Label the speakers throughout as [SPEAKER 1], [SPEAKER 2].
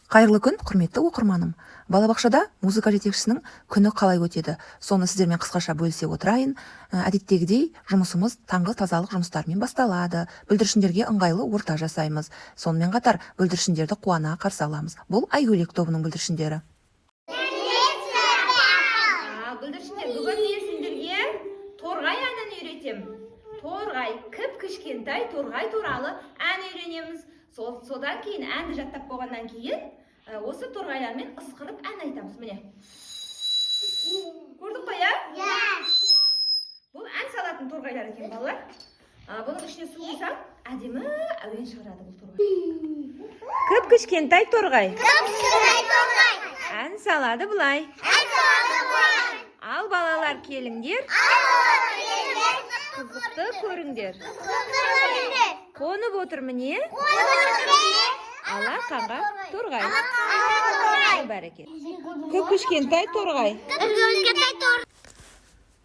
[SPEAKER 1] Қайырлы күн, құрметті оқырманым. Балабақшада музыка жетекшісінің күні қалай өтеді? Соны сіздермен қысқаша бөлісе отырайын. Әдеттегідей, жұмысымыз таңғы тазалық жұмыстарымен басталады. Бүлдіршіндерге ыңғайлы орта жасаймыз. Сонымен қатар бүлдіршіндерді қуана қарсы аламыз. Бұл Айгөлек тобының бүлдіршіндері.
[SPEAKER 2] Бүлдіршіндер, бүгін мен сендерге торғай әнін үйретем. Торғай, кіп-кішкентай торғай туралы ән үйренеміз. Содан кейін әнді жаттап болғаннан кейін осы торғайлармен ысқырып ән айтамыз. Міне. Көрдік па, я? Бұл ән салатын торғайлар екен, балалар. Бұның ішіне су құйсаң, әдемі әуен шығарады бұл торғай. Кіп-кішкентай торғай. Ән салады бұлай. Ал балалар келіңдер. Қызықты көріңдер. Қонып отыр міне. Алақанға торғай. Бәрекет. Кіп-кішкентай торғай.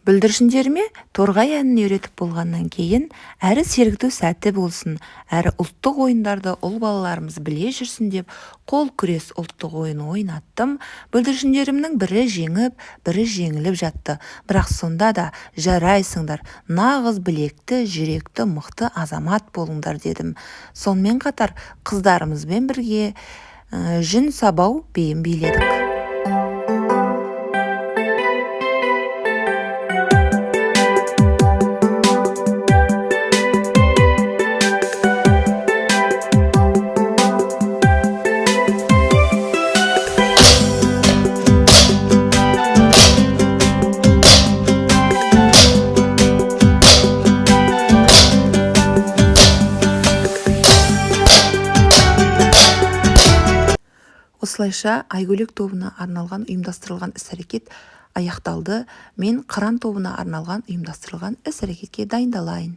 [SPEAKER 1] Бүлдіршіндеріме торғай әнін үйретіп болғаннан кейін, әрі сергіту сәтті болсын, әрі ұлттық ойындарды ұл балаларымыз біле жүрсін деп, қол күрес ұлттық ойын ойнаттым. Бүлдіршіндерімнің бірі жеңіп, бірі жеңіліп жатты. Бірақ сонда да жарайсыңдар, нағыз білекті, жүректі, мықты азамат болыңдар дедім. Сонымен қатар қыздарымызбен бірге жүн сабау биін биледік. Осылайша Айгөлек тобына арналған ұйымдастырылған іс-әрекет аяқталды. Мен Қыран тобына арналған ұйымдастырылған іс-әрекетке дайындалайын.